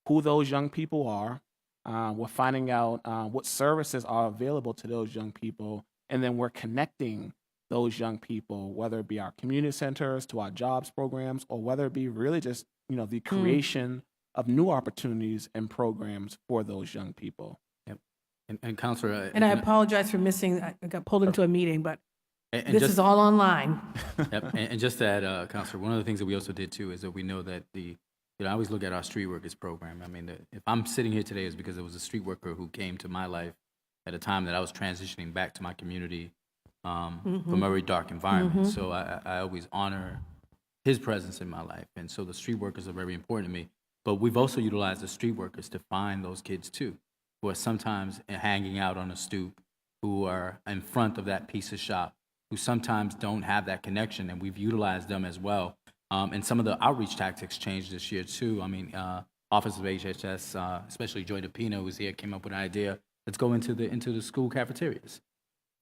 who those young people are. We're finding out what services are available to those young people, and then we're connecting those young people, whether it be our community centers to our jobs programs, or whether it be really just, you know, the creation of new opportunities and programs for those young people. Yep. And Counselor, And I apologize for missing, I got pulled into a meeting, but and this just, is all online. Yep. And just to add, Counselor, one of the things that we also did too is that we know that I always look at our street workers program. I mean, if I'm sitting here today, it's because it was a street worker who came to my life at a time that I was transitioning back to my community from a very dark environment. So I always honor his presence in my life. And so the street workers are very important to me. But we've also utilized the street workers to find those kids too, who are sometimes hanging out on a stoop, who are in front of that pizza shop, who sometimes don't have that connection, and we've utilized them as well. And some of the outreach tactics changed this year too. I mean, Office of HHS, especially Joy DePino, who's here, came up with an idea. Let's go into the school cafeterias,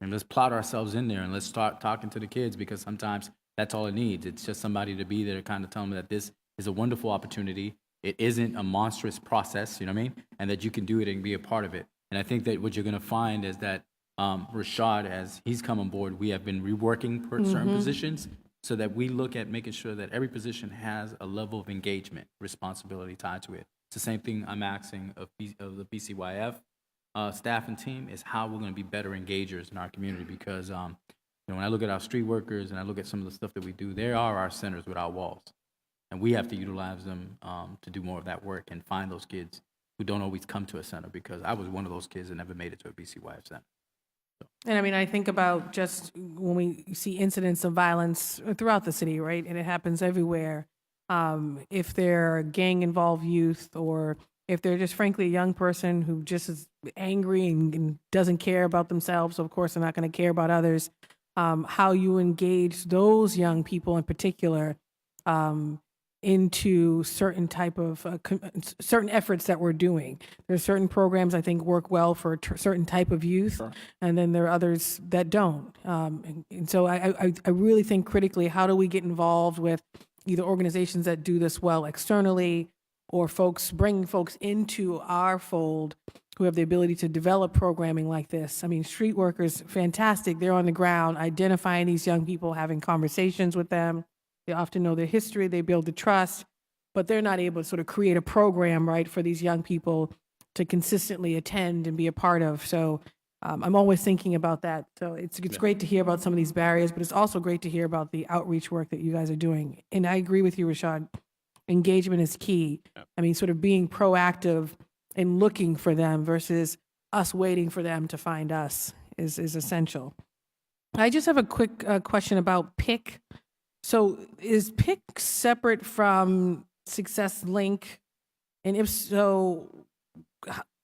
and let's plot ourselves in there, and let's start talking to the kids, because sometimes that's all it needs. It's just somebody to be there to kind of tell them that this is a wonderful opportunity. It isn't a monstrous process, you know what I mean? And that you can do it and be a part of it. And I think that what you're going to find is that Rashad, as he's come on board, we have been reworking certain positions so that we look at making sure that every position has a level of engagement, responsibility tied to it. It's the same thing I'm asking of the BCYF staff and team, is how we're going to be better engagers in our community, because you know, when I look at our street workers and I look at some of the stuff that we do, they are our centers without walls. And we have to utilize them to do more of that work and find those kids who don't always come to a center, because I was one of those kids that never made it to a BCYF center. And I mean, I think about just when we see incidents of violence throughout the city, right? And it happens everywhere. If they're gang-involved youth, or if they're just frankly a young person who just is angry and doesn't care about themselves, of course they're not going to care about others, how you engage those young people in particular into certain type of certain efforts that we're doing. There's certain programs I think work well for a certain type of youth, and then there are others that don't. And so I really think critically, how do we get involved with either organizations that do this well externally, or bringing folks into our fold who have the ability to develop programming like this. I mean, street workers, fantastic. They're on the ground, identifying these young people, having conversations with them. They often know their history, they build the trust, but they're not able to sort of create a program, right, for these young people to consistently attend and be a part of. So I'm always thinking about that. So it's great to hear about some of these barriers, but it's also great to hear about the outreach work that you guys are doing. And I agree with you, Rashad. Engagement is key. I mean, sort of being proactive and looking for them versus us waiting for them to find us is essential. I just have a quick question about PIC. So is PIC separate from Success Link? And if so,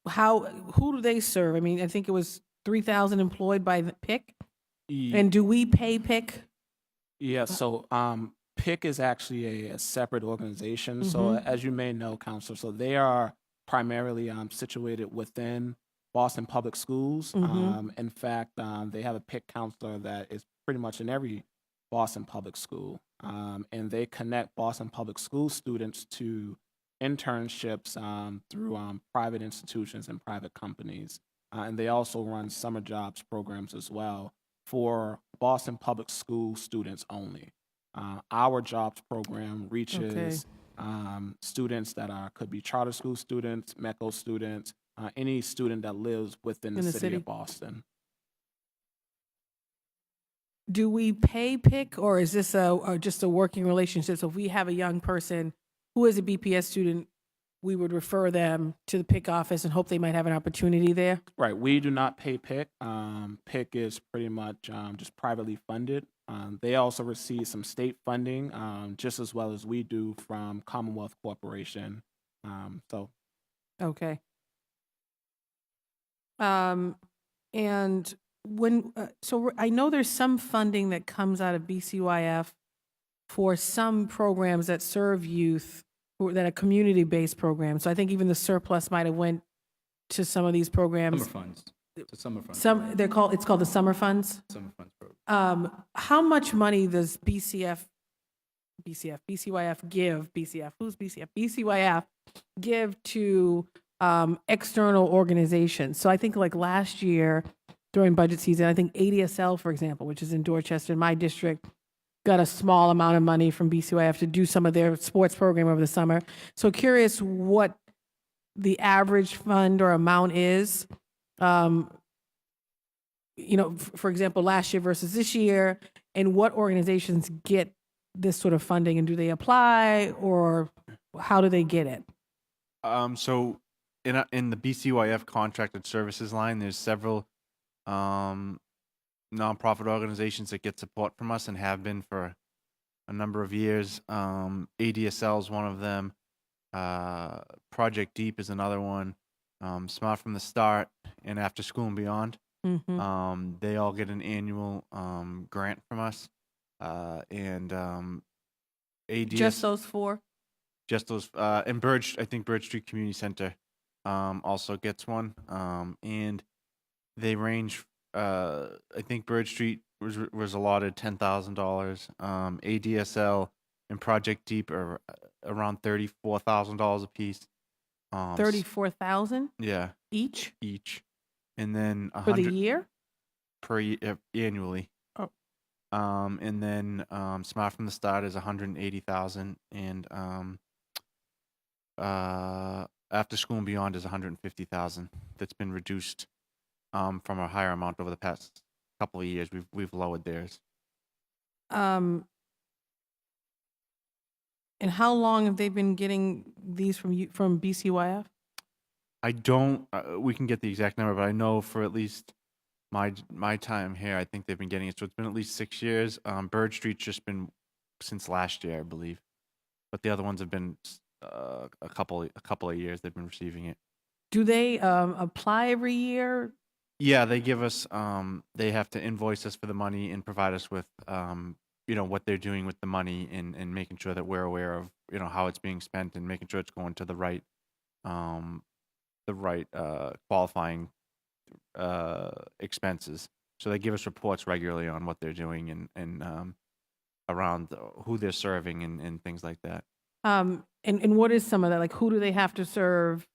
who do they serve? I mean, I think it was 3,000 employed by the PIC. And do we pay PIC? Yeah, so PIC is actually a separate organization. So as you may know, Counselor, so they are primarily situated within Boston Public Schools. In fact, they have a PIC counselor that is pretty much in every Boston Public School. And they connect Boston Public School students to internships through private institutions and private companies. And they also run summer jobs programs as well for Boston Public School students only. Our jobs program reaches students that could be charter school students, MECO students, any student that lives within the city of Boston. Do we pay PIC, or is this just a working relationship? So if we have a young person who is a BPS student, we would refer them to the PIC office and hope they might have an opportunity there? Right. We do not pay PIC. PIC is pretty much just privately funded. They also receive some state funding, just as well as we do from Commonwealth Corporation. So Okay. And when, I know there's some funding that comes out of BCYF for some programs that serve youth, that are community-based programs. So I think even the surplus might have went to some of these programs. Summer funds. It's a summer fund. It's called the summer funds. Summer funds program. How much money does BCYF give to external organizations? So I think like last year during budget season, I think ADSL, for example, which is in Dorchester, in my district, got a small amount of money from BCYF to do some of their sports program over the summer. So curious what the average fund or amount is. For example, last year versus this year, and what organizations get this sort of funding, and do they apply, or how do they get it? So in the BCYF contracted services line, there's several nonprofit organizations that get support from us and have been for a number of years. ADSL is one of them. Project Deep is another one. Smart from the Start and After School and Beyond. Mm-hmm. They all get an annual grant from us. And ADS, Just those four? just those, and I think Bird Street Community Center also gets one. And they range, I think Bird Street was allotted $10,000. ADSL and Project Deep are around $34,000 a piece. 34,000 Yeah, each each. And then for the 100 year? annually. Oh. And then Smart from the Start is 180,000, and After School and Beyond is 150,000. That's been reduced from a higher amount over the past couple of years. We've lowered theirs. And how long have they been getting these from BCYF? I don't. We can get the exact number, but I know for at least my time here, I think they've been getting it. So it's been at least 6 years. Bird Street's just been since last year, I believe, but the other ones have been a couple of years. They've been receiving it. Do they apply every year? Yeah, they give us. They have to invoice us for the money and provide us with, what they're doing with the money, and making sure that we're aware of, how it's being spent, and making sure it's going to the right qualifying expenses. So they give us reports regularly on what they're doing and around who they're serving and things like that. And what is some of that? Like, who do they have to serve?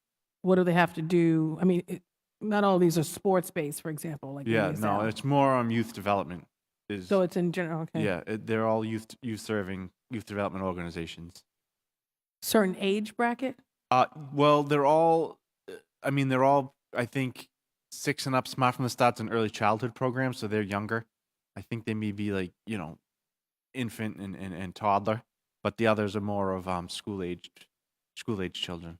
What do they have to do? I mean, not all of these are sports-based, for example. Like Yeah, no, ASL. it's more youth development. So it's in general, okay. Yeah, they're all youth development organizations. Certain age bracket? Well, they're all. I think 6 and up. Smart from the Start's an early childhood program, so they're younger. I think they may be like infant and toddler, but the others are more of school age children.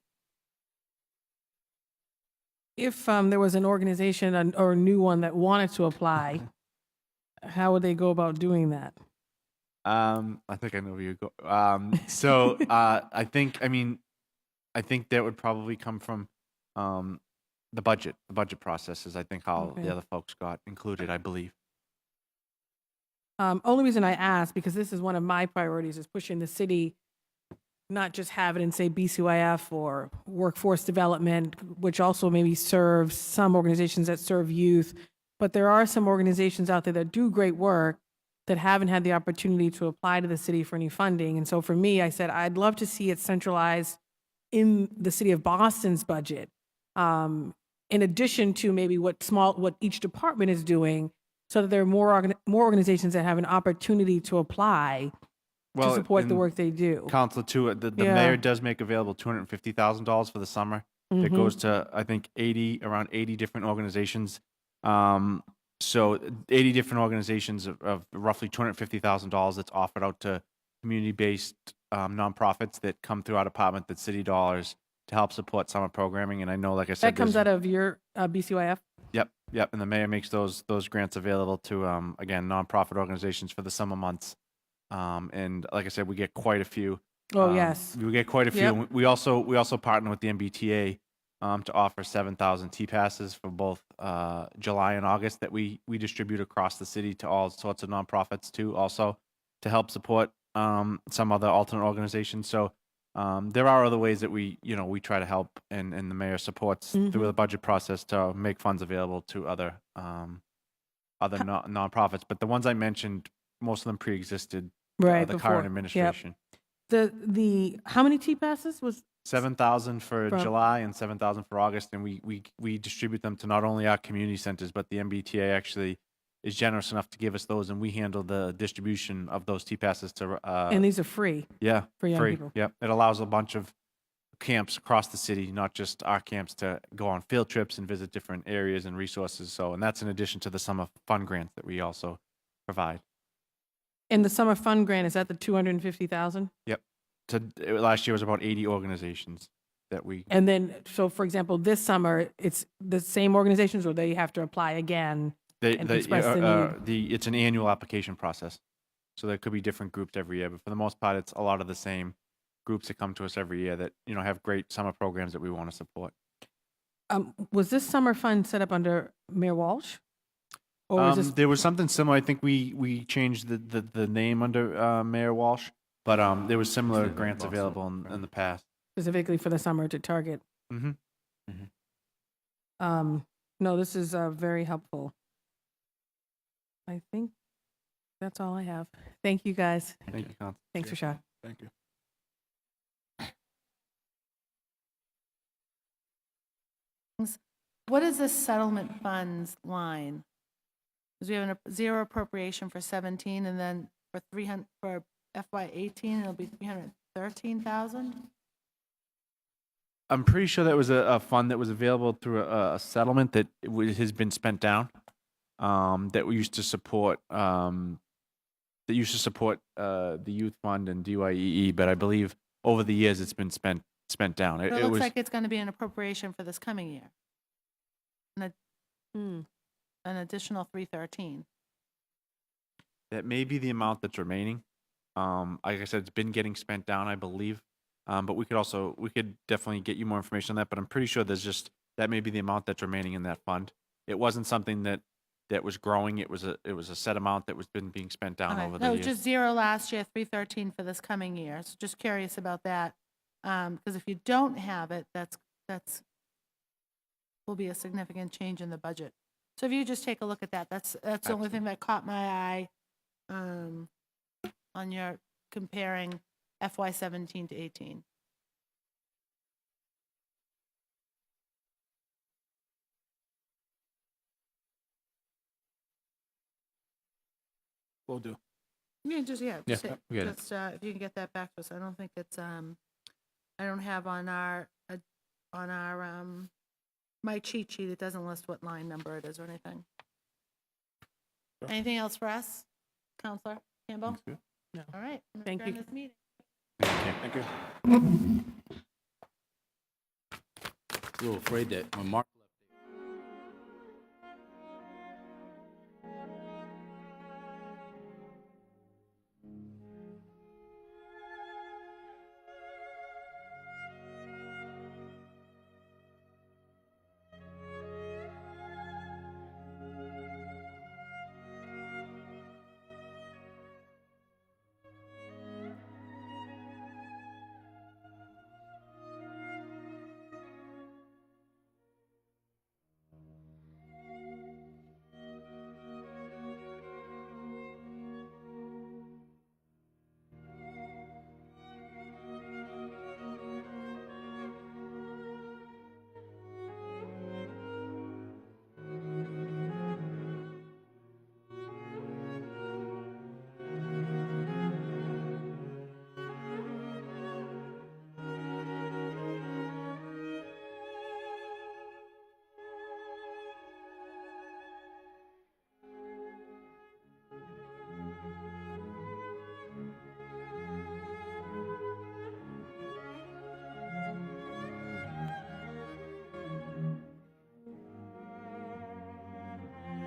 If there was an organization or a new one that wanted to apply, how would they go about doing that? I think I know where you go. So I think that would probably come from the budget process is, I think, how Okay. the other folks got included, I believe. Only reason I ask, because this is one of my priorities, is pushing the city, not just have it in, say, BCYF or workforce development, which also maybe serves some organizations that serve youth. But there are some organizations out there that do great work that haven't had the opportunity to apply to the city for any funding. And so for me, I said, I'd love to see it centralized in the city of Boston's budget, in addition to maybe what each department is doing, so that there are more organizations that have an opportunity to apply to support the and work they do. Council too, the Yeah. mayor does make available $250,000 for the summer. That Mhm. goes to, I think, around 80 different organizations. So 80 different organizations of roughly $250,000 that's offered out to community-based nonprofits that come through our department, that's city dollars, to help support summer programming. And I know, like I said, That comes out of your BCYF? Yep. And the mayor makes those grants available to again nonprofit organizations for the summer months. And like I said, we get quite a few. Oh, yes. We get quite a few. Yep. And we also partner with the MBTA to offer 7,000 T passes for both July and August that we distribute across the city to all sorts of nonprofits too, also to help support some other alternate organizations. So there are other ways that we try to help, and the mayor supports through the budget process to make funds available to other nonprofits. But the ones I mentioned, most of them pre-existed Right, the before. current Yep. administration. The how many T passes was? 7,000 for From- July and 7,000 for August, and we distribute them to not only our community centers, but the MBTA actually is generous enough to give us those, and we handle the distribution of those T passes to. And these are free. Yeah, for young free. people. Yep, it allows a bunch of camps across the city, not just our camps, to go on field trips and visit different areas and resources. So, and that's in addition to the summer fund grants that we also provide. And the summer fund grant, is that the 250,000? Yep. Last year was about 80 organizations that we. And then, so for example, this summer, it's the same organizations, or they have to apply again? And express the need. It's an annual application process. So there could be different groups every year, but for the most part, it's a lot of the same groups that come to us every year that, have great summer programs that we want to support. Was this summer fund set up under Mayor Walsh? Or was this, There was something similar. I think we changed the name under Mayor Walsh, but there was similar grants available in the past. specifically for the summer to target? Mm-hmm. No, this is very helpful. I think that's all I have. Thank you, guys. Thank you, Council. Thanks, Rashad. Thank you. What is this settlement funds line? Because we have a zero appropriation for 17, and then for FY 18, it'll be 313,000? I'm pretty sure that was a fund that was available through a settlement that has been spent down. That we used to support. The youth fund and DYEE, but I believe over the years it's been spent down. But it looks like it's going to be an appropriation for this coming year. An additional 313. That may be the amount that's remaining. Like I said, it's been getting spent down, I believe. But we could definitely get you more information on that. But I'm pretty sure that may be the amount that's remaining in that fund. It wasn't something that was growing. It was a set amount that was being spent down Okay. over the No, years. just zero last year, 313 for this coming year. So just curious about that. Because if you don't have it, that's will be a significant change in the budget. So if you just take a look at that, that's the only thing that caught my eye on your comparing FY 17 to 18. Will do. Yeah, just we get it. if you can get that back to us. I don't think it's I don't have on our my cheat sheet. It doesn't list what line number it is or anything. Sure. Anything else for us, Counselor Campbell? No. All right. I'm gonna Thank adjourn you. This meeting. Thank you. A little afraid that when Mark